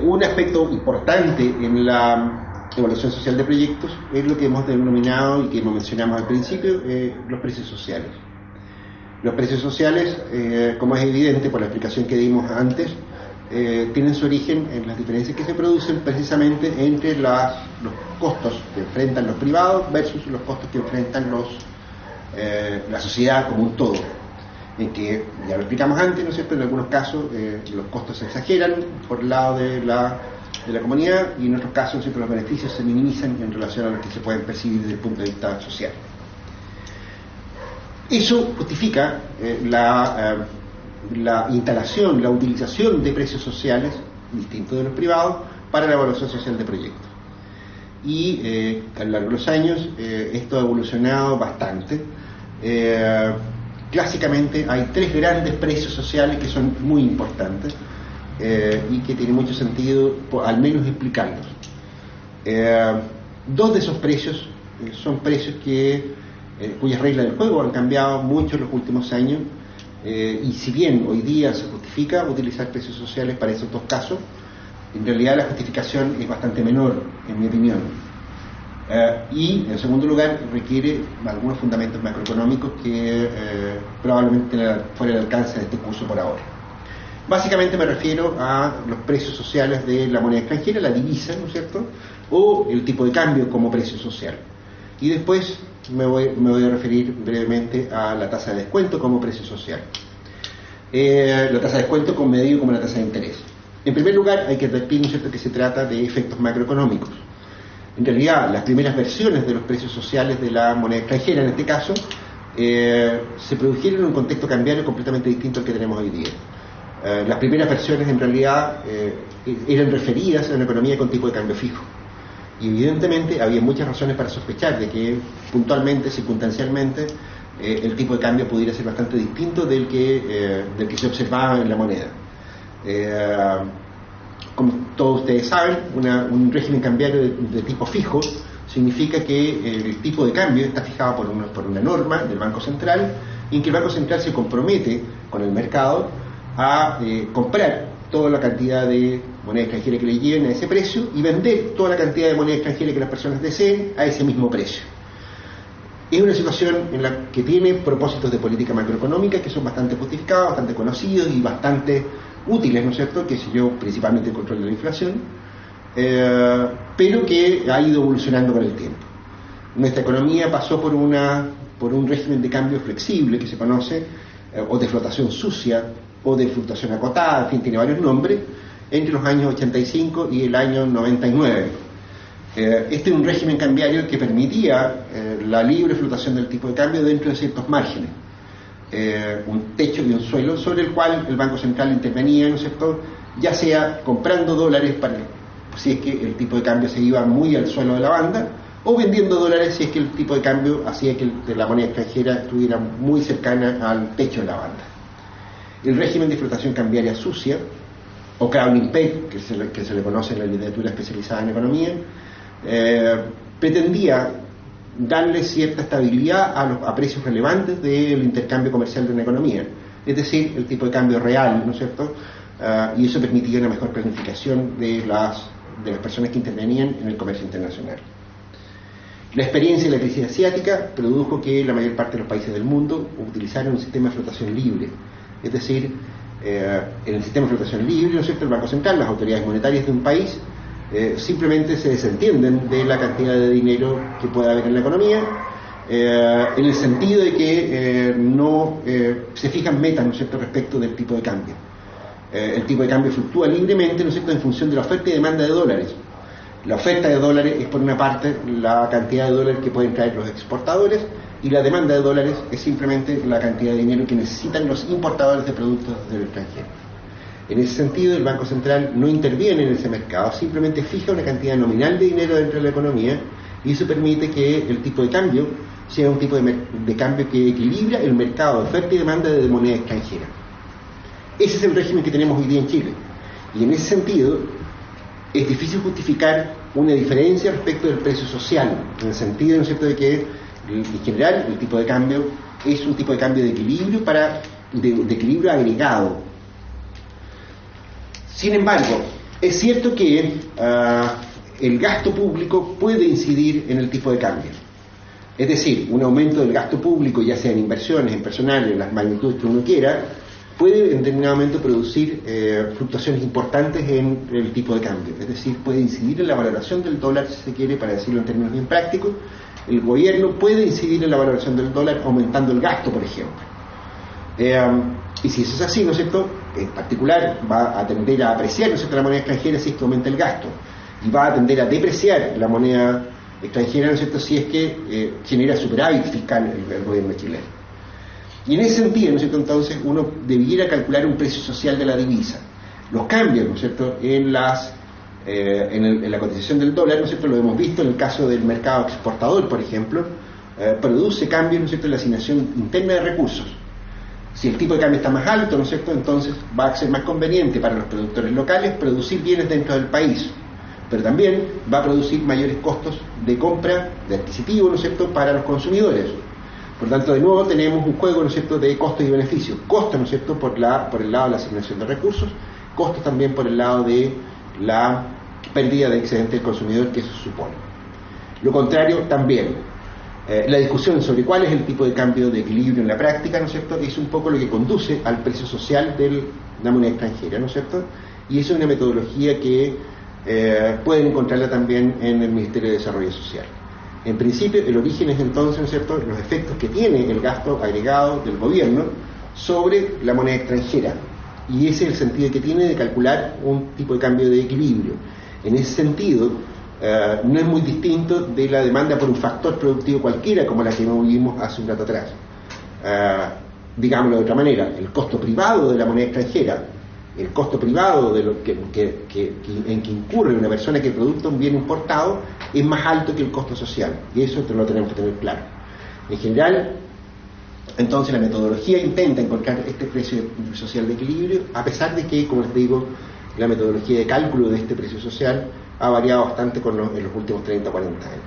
Un aspecto importante en la evaluación social de proyectos es lo que hemos denominado y que mencionamos al principio, los precios sociales. Los precios sociales, como es evidente por la explicación que dimos antes, tienen su origen en las diferencias que se producen precisamente entre los costos que enfrentan los privados versus los costos que enfrentan la sociedad como un todo. En que, ya lo explicamos antes, ¿no es cierto?, en algunos casos los costos se exageran por el lado de la comunidad, y en otros casos, ¿no es cierto?, los beneficios se minimizan en relación a los que se pueden percibir desde el punto de vista social. Eso justifica la instalación, la utilización de precios sociales distintos de los privados para la evaluación social de proyectos. Y a lo largo de los años esto ha evolucionado bastante. Clásicamente hay tres grandes precios sociales que son muy importantes y que tiene mucho sentido al menos explicarlos. Dos de esos precios son precios cuyas reglas del juego han cambiado mucho en los últimos años, y si bien hoy día se justifica utilizar precios sociales para esos dos casos, en realidad la justificación es bastante menor, en mi opinión. Y en segundo lugar requiere algunos fundamentos macroeconómicos que probablemente fuera del alcance de este curso por ahora. Básicamente me refiero a los precios sociales de la moneda extranjera, la divisa, ¿no es cierto?, o el tipo de cambio como precio social. Y después me voy a referir brevemente a la tasa de descuento como precio social. La tasa de descuento medido como la tasa de interés. En primer lugar hay que advertir, ¿no es cierto?, que se trata de efectos macroeconómicos. En realidad, las primeras versiones de los precios sociales de la moneda extranjera, en este caso, se produjeron en un contexto cambiario completamente distinto al que tenemos hoy día. Las primeras versiones, en realidad, eran referidas a una economía con tipo de cambio fijo. Y evidentemente había muchas razones para sospechar de que puntualmente, circunstancialmente, el tipo de cambio pudiera ser bastante distinto del que se observaba en la moneda. Como todos ustedes saben, un régimen cambiario de tipo fijo significa que el tipo de cambio está fijado por una norma del Banco Central, y en que el Banco Central se compromete con el mercado a comprar toda la cantidad de moneda extranjera que le lleven a ese precio y vender toda la cantidad de moneda extranjera que las personas deseen a ese mismo precio. Es una situación en la que tiene propósitos de política macroeconómica que son bastante justificados, bastante conocidos y bastante útiles, ¿no es cierto?, que sé yo, principalmente el control de la inflación, pero que ha ido evolucionando con el tiempo. Nuestra economía pasó por un régimen de cambio flexible que se conoce, o de flotación sucia, o de fluctuación acotada, en fin, tiene varios nombres, entre los años 85 y el año 99. Este es un régimen cambiario que permitía la libre flotación del tipo de cambio dentro de ciertos márgenes. Un techo y un suelo sobre el cual el Banco Central intervenía, ¿no es cierto?, ya sea comprando dólares si es que el tipo de cambio se iba muy al suelo de la banda, o vendiendo dólares si es que el tipo de cambio hacía que la moneda extranjera estuviera muy cercana al techo de la banda. El régimen de flotación cambiaria sucia, o crowning peg, que se le conoce en la literatura especializada en economía, pretendía darle cierta estabilidad a precios relevantes del intercambio comercial de una economía, es decir, el tipo de cambio real, ¿no es cierto?, y eso permitía una mejor planificación de las personas que intervenían en el comercio internacional. La experiencia de la crisis asiática produjo que la mayor parte de los países del mundo utilizaran un sistema de flotación libre, es decir, en el sistema de flotación libre, ¿no es cierto?, el Banco Central, las autoridades monetarias de un país simplemente se desentienden de la cantidad de dinero que pueda haber en la economía, en el sentido de que no se fijan metas, ¿no es cierto?, respecto del tipo de cambio. El tipo de cambio fluctúa libremente, ¿no es cierto?, en función de la oferta y demanda de dólares. La oferta de dólares es, por una parte, la cantidad de dólares que pueden traer los exportadores, y la demanda de dólares es simplemente la cantidad de dinero que necesitan los importadores de productos del extranjero. En ese sentido, el Banco Central no interviene en ese mercado, simplemente fija una cantidad nominal de dinero dentro de la economía, y eso permite que el tipo de cambio sea un tipo de cambio que equilibra el mercado de oferta y demanda de moneda extranjera. Ese es el régimen que tenemos hoy día en Chile, y en ese sentido es difícil justificar una diferencia respecto del precio social, en el sentido, ¿no es cierto?, de que en general el tipo de cambio es un tipo de cambio de equilibrio de equilibrio agregado. Sin embargo, Es cierto que el gasto público puede incidir en el tipo de cambio. Es decir, un aumento del gasto público, ya sea en inversiones, en personal, en las magnitudes que uno quiera, puede en determinado momento producir fluctuaciones importantes en el tipo de cambio. Es decir, puede incidir en la valoración del dólar, si se quiere, para decirlo en términos bien prácticos. El gobierno puede incidir en la valoración del dólar aumentando el gasto, por ejemplo. Y si eso es así, ¿no es cierto?, en particular va a tender a apreciar, ¿no es cierto?, la moneda extranjera si es que aumenta el gasto, y va a tender a depreciar la moneda extranjera, ¿no es cierto?, si es que genera superávit fiscal el gobierno chileno. Y en ese sentido, ¿no es cierto?, entonces uno debiera calcular un precio social de la divisa. Los cambios, ¿no es cierto?, en la cotización del dólar, ¿no es cierto?, lo hemos visto en el caso del mercado exportador, por ejemplo, produce cambios, ¿no es cierto?, en la asignación interna de recursos. Si el tipo de cambio está más alto, ¿no es cierto?, entonces va a ser más conveniente para los productores locales producir bienes dentro del país, pero también va a producir mayores costos de compra, de adquisitivo, ¿no es cierto?, para los consumidores. Por tanto, de nuevo tenemos un juego, ¿no es cierto?, de costos y beneficios. Costos, ¿no es cierto?, por el lado de la asignación de recursos, costos también por el lado de la pérdida de excedente del consumidor que eso supone. Lo contrario también. La discusión sobre cuál es el tipo de cambio de equilibrio en la práctica, ¿no es cierto?, es un poco lo que conduce al precio social de la moneda extranjera, ¿no es cierto?, y eso es una metodología que pueden encontrarla también en el Ministerio de Desarrollo Social. En principio, el origen es entonces, ¿no es cierto?, los efectos que tiene el gasto agregado del gobierno sobre la moneda extranjera, y ese es el sentido que tiene de calcular un tipo de cambio de equilibrio. En ese sentido, no es muy distinto de la demanda por un factor productivo cualquiera, como la que vimos hace un rato atrás. Digámoslo de otra manera, el costo privado de la moneda extranjera, el costo privado de lo en que incurre una persona que producta un bien importado, es más alto que el costo social, y eso lo tenemos que tener claro. En general, entonces la metodología intenta encontrar este precio social de equilibrio, a pesar de que, como les digo, la metodología de cálculo de este precio social ha variado bastante en los últimos 30 o 40 años.